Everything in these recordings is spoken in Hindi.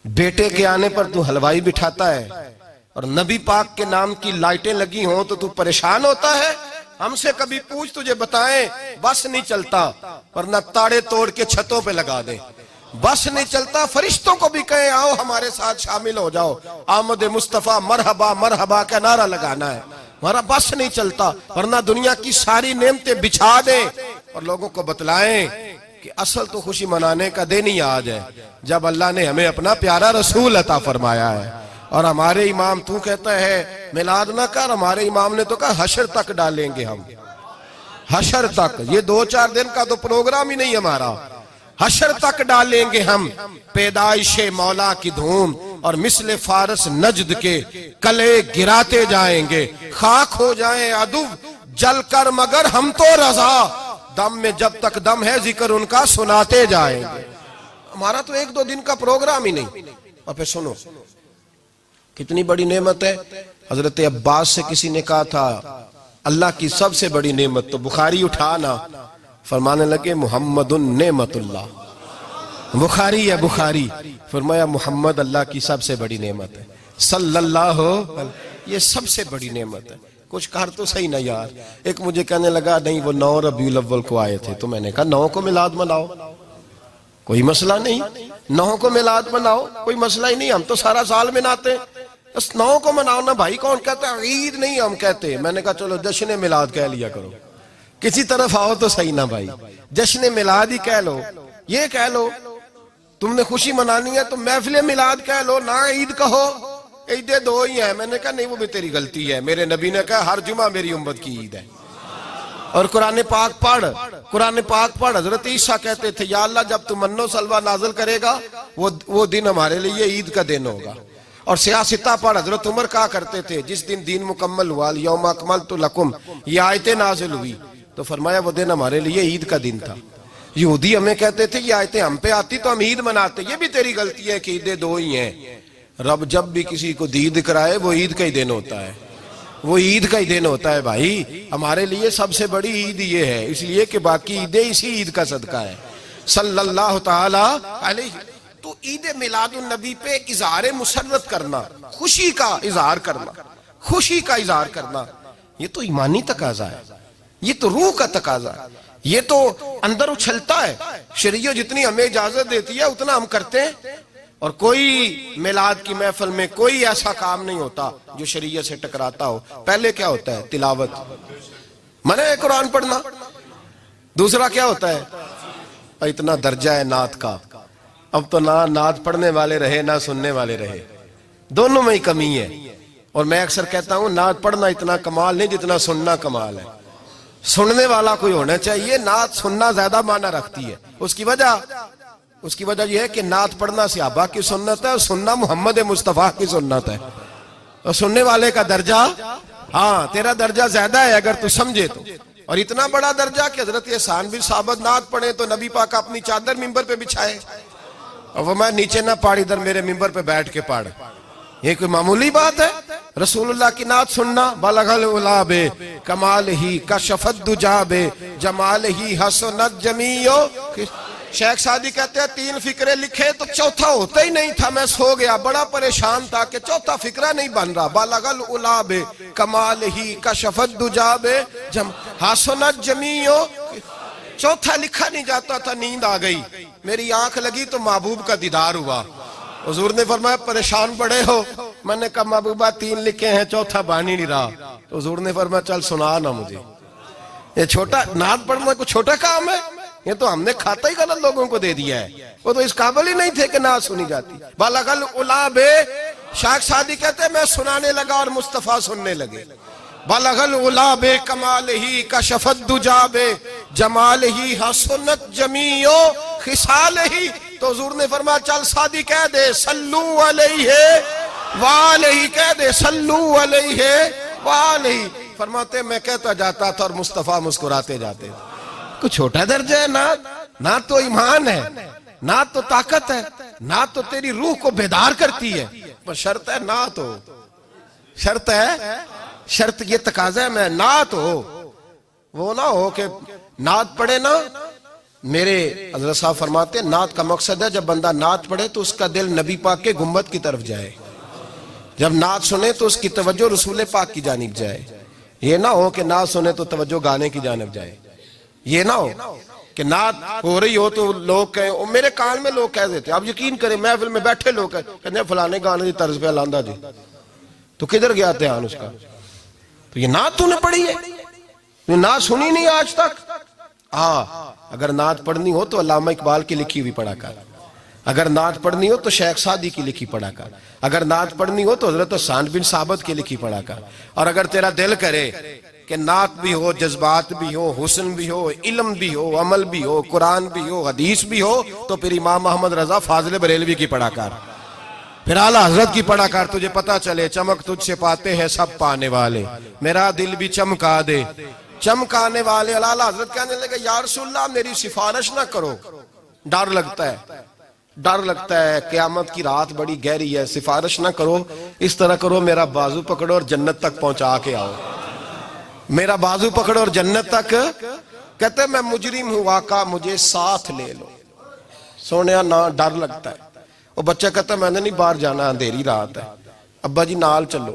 बेटे के आने पर तू हलवाई बिठाता है और नबी पाक के नाम की लाइटें लगी हों तो तू परेशान होता है। हमसे कभी पूछ, तुझे बताएं बस नहीं चलता, वरना ताड़े तोड़ के छतों पे लगा दे। बस नहीं चलता, फरिश्तों को भी कहें आओ हमारे साथ शामिल हो जाओ, आमद मुस्तफा मरहबा मरहबा का नारा लगाना है। हमारा बस नहीं चलता, वरना दुनिया की सारी नेमतें बिछा दे और लोगों को बतलाएं कि असल तो खुशी मनाने का दिन ही आज है जब अल्लाह ने हमें अपना प्यारा रसूल अता फरमाया है। और हमारे इमाम, तू कहता है मिलाद ना कर, हमारे इमाम ने तो कहा हशर तक डालेंगे हम, हशर तक। ये 2-4 दिन का तो प्रोग्राम ही नहीं हमारा, हशर तक डालेंगे हम पैदाइशे मौला की धूम और मिसले फारस नजद के कले गिराते जाएंगे। खाक हो जाए अदु जलकर मगर हम तो रजा, दम में जब तक दम है जिक्र उनका सुनाते जाएंगे। हमारा तो 1-2 दिन का प्रोग्राम ही नहीं। और फिर सुनो कितनी बड़ी नेमत है। हजरत अब्बास से किसी ने कहा था अल्लाह की सबसे बड़ी नेमत, तो बुखारी उठाना, फरमाने लगे मुहम्मदुन नेमतुल्लाह। बुखारी है बुखारी, फरमाया मुहम्मद अल्लाह की सबसे बड़ी नेमत है, सल्लल्लाहु, ये सबसे बड़ी नेमत है। कुछ कर तो सही ना यार। एक मुझे कहने लगा नहीं वो 9 रबीउल अव्वल को आए थे, तो मैंने कहा 9 को मिलाद मनाओ, कोई मसला नहीं, 9 को मिलाद मनाओ, कोई मसला ही नहीं, हम तो सारा साल मनाते, बस 9 को मनाओ ना भाई। कौन कहता है ईद नहीं हम कहते। मैंने कहा चलो जश्न मिलाद कह लिया करो, किसी तरफ आओ तो सही ना भाई, जश्न मिलाद ही कह लो। ये कह लो तुमने खुशी मनानी है तो महफिल मिलाद कह लो ना, ईद कहो, ईदें 2 ही है। मैंने कहा नहीं वो भी तेरी गलती है, मेरे नबी ने कहा हर जुमा मेरी उम्मत की ईद है। और कुरान पाक पढ़, कुरान पाक पढ़। हजरत ईसा कहते थे या अल्लाह जब तू मन्नो सलवा नाजिल करेगा वो दिन हमारे लिए ईद का दिन होगा। और सियासता पढ़, हजरत उमर कहा करते थे जिस दिन दीन मुकम्मल हुआ यौम अकमलतु लकुम, ये आयतें नाजिल हुई तो फरमाया वो दिन हमारे लिए ईद का दिन था। यहूदी हमें कहते थे ये आयतें हम पे आती तो हम ईद मनाते, ये भी तेरी गलती है कि ईदें 2 ही हैं। रब जब भी किसी को दीद कराए वो ईद का ही दिन होता है, वो ईद का ही दिन होता है भाई। हमारे लिए सबसे बड़ी ईद ये है, इसलिए कि बाकी ईदें इसी ईद का सदका है सल्लल्लाहु ताला अलैहि। तो ईद मिलादुन नबी पे इजहार मुसर्रत करना, खुशी का इजहार करना, खुशी का इजहार करना, ये तो ईमानी तकाजा है, ये तो रूह का तकाजा है, ये तो अंदर उछलता है। शरीयत जितनी हमें इजाजत देती है उतना हम करते हैं। और कोई मिलाद की महफिल में कोई ऐसा काम नहीं होता जो शरीयत से टकराता हो। पहले क्या होता है? तिलावत, मने है कुरान पढ़ना। दूसरा क्या होता है? इतना दर्जा है नात का, अब तो ना नात पढ़ने वाले रहे ना सुनने वाले रहे, दोनों में ही कमी है। और मैं अक्सर कहता हूं नात पढ़ना इतना कमाल नहीं जितना सुनना कमाल है। सुनने वाला कोई होना चाहिए, नात सुनना ज्यादा माना रखती है। उसकी वजह यह है कि नात पढ़ना सहाबा की सुन्नत है और सुनना मोहम्मद मुस्तफा की सुन्नत है। और सुनने वाले का दर्जा, हाँ तेरा दर्जा ज्यादा है अगर तू समझे तो। और इतना बड़ा दर्जा कि हजरत एहसान बिन साबित नात पढ़े तो नबी पाक अपनी चादर मिंबर पे बिछाए और वो मैं नीचे ना पढ़, इधर मेरे मिंबर पे बैठ के पढ़। ये कोई मामूली बात है? रसूलुल्लाह की नात सुनना, बलगल उलाबे कमाल ही कशफत दुजाबे जमाल ही हसनत जमीयो। शेख सादी कहते हैं 3 फिक्रे लिखे तो चौथा होता ही नहीं था, मैं सो गया, बड़ा परेशान था कि चौथा फिक्रा नहीं बन रहा। बलगल उलाबे कमाल ही कशफत दुजाबे हसनत जमीयो, चौथा लिखा नहीं जाता था। नींद आ गई, मेरी आंख लगी तो महबूब का दीदार हुआ। हुजूर ने फरमाया परेशान पड़े हो? मैंने कहा महबूबा 3 लिखे हैं, चौथा बन ही नहीं रहा। तो हुजूर ने फरमाया चल सुना ना मुझे, ये छोटा नात पढ़ना कोई छोटा काम है? ये तो हमने खाता ही गलत लोगों को दे दिया है, वो तो इस काबिल ही नहीं थे कि नात सुनी जाती। बलगल उलाबे, शेख सादी कहते मैं सुनाने लगा और मुस्तफा सुनने लगे। बलगल उलाबे कमाल ही कशफत दुजाबे जमाल ही हसनत जमीयो खिसाल ही। तो हुजूर ने फरमाया चल सादी कह दे सल्लू अलैहि वालैहि, कह दे सल्लू अलैहि वालैहि। फरमाते मैं कहता जाता था और मुस्तफा मुस्कुराते जाते थे। कुछ छोटा दर्जा है नात? नात तो ईमान है, नात तो ताकत है, नात तो तेरी रूह को बेदार करती है। पर शर्त है नात हो, शर्त है, शर्त ये तकाजा है मैं नात हो। वो ना हो कि नात पढ़े ना मेरे हज़रत साहब फरमाते हैं नात का मकसद है जब बंदा नात पढ़े तो उसका दिल नबी पाक के गुम्बद की तरफ जाए, जब नात सुने तो उसकी तवज्जो रसूल पाक की जानिब जाए। ये ना हो कि नात सुने तो तवज्जो गाने की जानिब जाए। ये ना हो कि नात हो रही हो तो लोग कहें, और मेरे कान में लोग कह देते, आप यकीन करें महफिल में बैठे लोग कहते फलाने गाने की तर्ज पे लांदा जी, तो किधर गया ध्यान उसका? तो ये नात तूने पढ़ी है, तूने नात सुनी नहीं आज तक। हाँ, अगर नात पढ़नी हो तो अल्लामा इकबाल की लिखी हुई पढ़ा कर, अगर नात पढ़नी हो तो शेख सादी की लिखी पढ़ा कर, अगर नात पढ़नी हो तो हजरत हसन बिन साबित की लिखी पढ़ा कर। और अगर तेरा दिल करे कि नात भी हो, जज्बात भी हो, हुस्न भी हो, इल्म भी हो, अमल भी हो, कुरान भी हो, हदीस भी हो, तो फिर इमाम मोहम्मद रजा फाजिल बरेलवी की पढ़ा कर, फिर आला हजरत की पढ़ा कर। तुझे पता चले चमक तुझसे पाते हैं सब पाने वाले, मेरा दिल भी चमका दे चमकाने वाले। आला हजरत कहने लगे या रसूलल्लाह मेरी सिफारिश ना करो, डर लगता है, डर लगता है, क़यामत की रात बड़ी गहरी है, सिफारिश ना करो, इस तरह करो मेरा बाजू पकड़ो और जन्नत तक पहुंचा के आओ, मेरा बाजू पकड़ो और जन्नत तक। कहते मैं मुजरिम हूं आका मुझे साथ ले लो। सोनिया ना डर लगता है। वो बच्चा कहता मैंने नहीं बाहर जाना, अंधेरी रात है, अब्बा जी नाल चलो।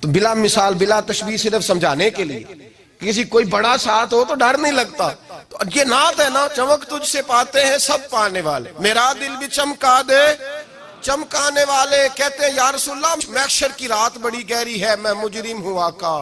तो बिला मिसाल बिला तशबीह सिर्फ समझाने के लिए, किसी कोई बड़ा साथ हो तो डर नहीं लगता। तो ये नात है ना, चमक तुझसे पाते हैं सब पाने वाले, मेरा दिल भी चमका दे चमकाने वाले। कहते हैं या रसूलल्लाह महशर की रात बड़ी गहरी है, मैं मुजरिम हूं आका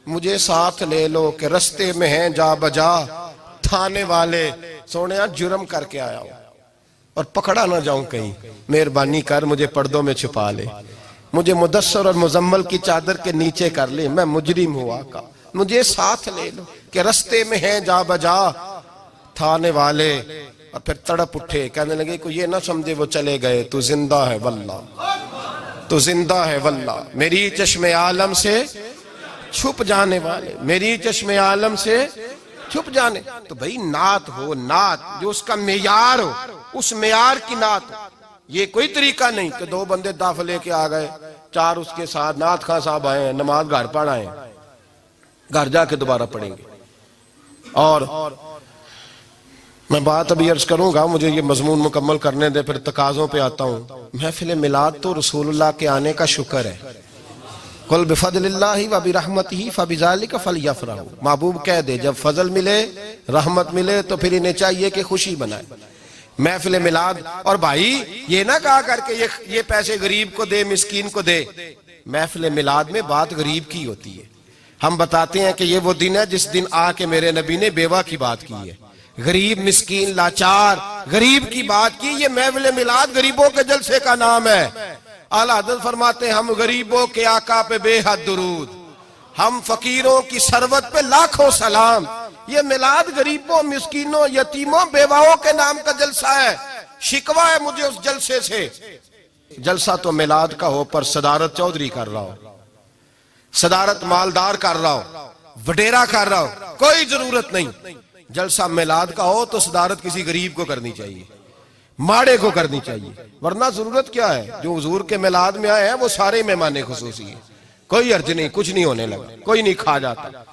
मुझे साथ ले लो कि रस्ते में हैं जा बजा थाने वाले। सोनिया जुर्म करके आया हूं और पकड़ा ना जाऊं कहीं, मेहरबानी कर मुझे पर्दों में छुपा ले, मुझे मुदस्सर और मुजम्मल की चादर के नीचे कर ले, मैं मुजरिम हूं आका मुझे साथ ले लो कि रस्ते में हैं जा बजा थाने वाले। और फिर तड़प उठे, कहने लगे कोई ये ना समझे वो चले गए, तू जिंदा है वल्ला, तू जिंदा है वल्ला, मेरी चश्मे आलम से छुप जाने वाले, मेरी चश्मे आलम से छुप जाने। तो भाई नात हो, नात जो उसका मेयार हो, उस मेयार की नात हो। ये कोई तरीका नहीं कि दो बंदे दाफ लेके आ गए, चार उसके साथ नात खां साहब आए, नमाज घर पढ़ आए, घर जाके दोबारा पढ़ेंगे। और मैं बात अभी अर्ज करूंगा, मुझे ये मजमून मुकम्मल करने दे, फिर तकाज़ों पे आता हूँ। महफिल मिलाद तो रसूलुल्लाह के आने का शुक्र है। कुल बिफज़लिल्लाहि व बिरहमतिही फबिज़ालिका फलयफ़रहू। महबूब कह दे जब फजल मिले, रहमत मिले तो फिर इन्हें चाहिए कि खुशी बनाए। महफिल मिलाद, और भाई ये ना कहा करके ये पैसे गरीब को दे, मिस्कीन को दे। महफिल मिलाद में बात गरीब की होती है। हम बताते हैं कि ये वो दिन है जिस दिन आके मेरे नबी ने बेवा की बात की है, गरीब मिस्कीन लाचार गरीब की बात की। ये महफिल मिलाद गरीबों के जलसे का नाम है। आला हज़रत फरमाते हैं हम गरीबों के आका पे बेहद दुरूद, हम फकीरों की सरवत पे लाखों सलाम। ये मिलाद गरीबों मिस्कीनों यतीमों बेवाओं के नाम का जलसा है। शिकवा है मुझे उस जलसे से। जलसा तो मिलाद का हो पर सदारत चौधरी कर रहा हो, सदारत मालदार कर रहा हो, वडेरा कर रहा हो, कोई जरूरत नहीं। जलसा मिलाद का हो तो सदारत किसी गरीब को करनी चाहिए, माड़े को करनी चाहिए। वरना जरूरत क्या है, जो हुजूर के मिलाद में आए हैं वो सारे मेहमान खुसूसी है, कोई अर्ज नहीं, कुछ नहीं होने लगा, कोई नहीं खा जाता।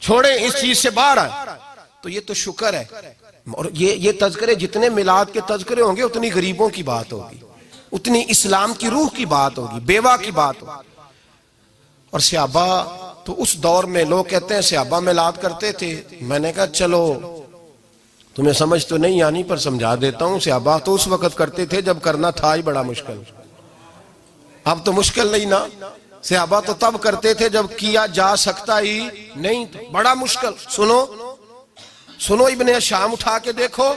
छोड़े इस चीज से बाहर आए तो ये तो शुक्र है। और ये तज़किरे जितने मिलाद के तज़किरे होंगे उतनी गरीबों की बात होगी, उतनी इस्लाम की रूह की बात होगी, बेवा की बात होगी। और सहाबा तो उस दौर में लोग कहते हैं सहाबा मिलाद करते थे। मैंने कहा चलो तुम्हें समझ तो नहीं आनी पर समझा देता हूं। सहाबा तो उस वक्त करते थे जब करना था ही बड़ा मुश्किल, अब तो मुश्किल नहीं ना। सहाबा तो तब करते थे जब किया जा सकता ही नहीं, तो बड़ा मुश्किल। सुनो सुनो, इब्ने शाम उठा के देखो,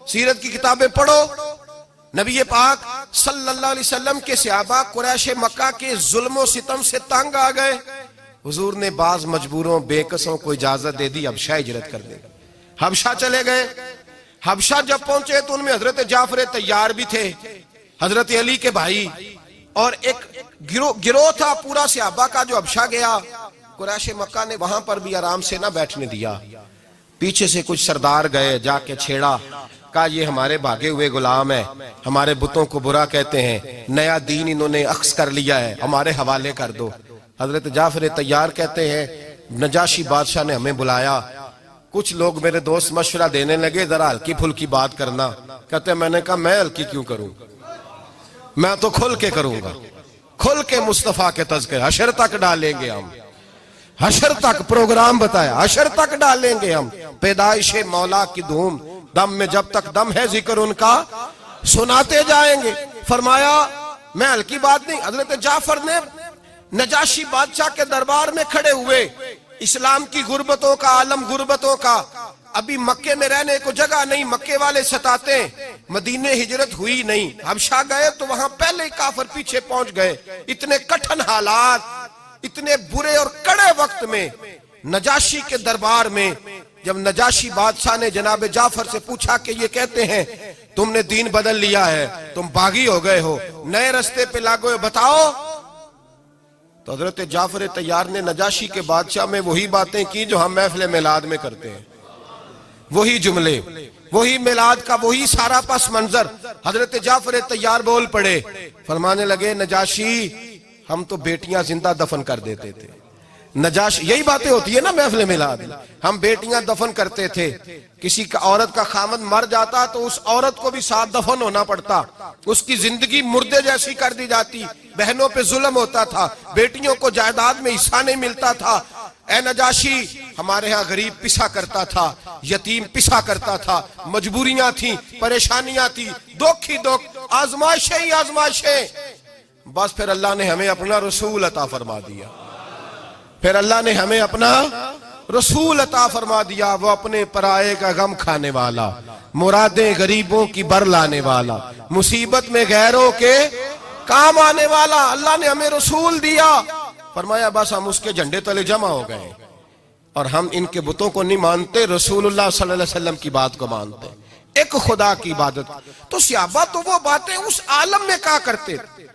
सीरत की किताबें पढ़ो। नबी पाक सल्लल्लाहु अलैहि वसल्लम के सहाबा कुरैश मक्का के जुल्म और सितम से तंग आ गए। हुजूर ने बाज मजबूरों बेकसों को इजाजत दे दी हबशा हिजरत कर दे। हबशा चले गए। हबशा जब पहुंचे तो उनमें हजरत जाफर तैयार भी थे, हजरत अली के भाई, और एक गिरोह था पूरा सहाबा का जो हबशा गया। कुरैश मक्का ने वहां पर भी आराम से ना बैठने दिया। पीछे से कुछ सरदार गए, जाके छेड़ा, कहा ये हमारे भागे हुए गुलाम है, हमारे बुतों को बुरा कहते हैं, नया दीन इन्होंने अख्स कर लिया है, हमारे हवाले कर दो। हजरत जाफर तैयार कहते हैं नजाशी बादशाह ने हमें बुलाया, कुछ लोग मेरे दोस्त मशवरा देने लगे जरा हल्की फुल्की बात करना। कहते मैंने कहा मैं हल्की क्यों करूं, मैं तो खुल के करूंगा, खुल के मुस्तफा के तज़किरे हशर तक डालेंगे हम, हशर तक प्रोग्राम बताया, हशर तक डालेंगे हम। पैदाइशे मौला की धूम, दम में जब तक दम है जिक्र उनका सुनाते जाएंगे। फरमाया मैं हल्की बात नहीं। हजरत जाफर ने नजाशी बादशाह के दरबार में खड़े हुए, इस्लाम की गुर्बतों का आलम, गुर्बतों का, अभी मक्के में रहने को जगह नहीं, मक्के वाले सताते, मदीने हिजरत हुई नहीं, हबशा गए तो वहां पहले ही काफिर पीछे पहुंच गए। इतने कठिन हालात, इतने बुरे और कड़े वक्त में नजाशी के दरबार में जब नजाशी बादशाह ने जनाब जाफर से पूछा कि ये कहते हैं तुमने दीन बदल लिया है, तुम बागी हो गए हो, नए रास्ते पे लागो हो, बताओ। तो हजरत जाफर तैयार ने नजाशी के बादशाह में वही बातें की जो हम महफिल मिलाद में करते हैं, वही जुमले, वही मिलाद का वही सारा पस मंजर। हजरत जाफर तैयार बोल पड़े, फरमाने लगे नजाशी हम तो बेटियां जिंदा दफन कर देते थे। नजाशी, यही बातें होती है ना महफिल मिलाद, हम बेटियां दफन करते थे, किसी का औरत का खामद मर जाता तो उस औरत को भी साथ दफन होना पड़ता, उसकी जिंदगी मुर्दे जैसी कर दी जाती, बहनों पे जुल्म होता था, बेटियों को जायदाद में हिस्सा नहीं मिलता था। ए नजाशी हमारे यहाँ गरीब पिसा करता था, यतीम पिसा करता था, मजबूरियां थी, परेशानियां थी, दुख ही दुख, आजमाइशें ही आजमाइशें। बस फिर अल्लाह ने हमें अपना रसूल अता फरमा दिया, फिर अल्लाह ने हमें अपना रसूल अता फरमा दिया, वो अपने पराये का गम खाने वाला, मुरादें गरीबों की बर लाने वाला, मुसीबत में गैरों के काम आने वाला। अल्लाह ने हमें रसूल दिया, फरमाया बस हम उसके झंडे तले जमा हो गए और हम इनके बुतों को नहीं मानते, रसूलुल्लाह सल्लल्लाहु अलैहि वसल्लम की बात को मानते, एक खुदा की इबादत। तो सहाबा तो वो बातें उस आलम में क्या करते थे।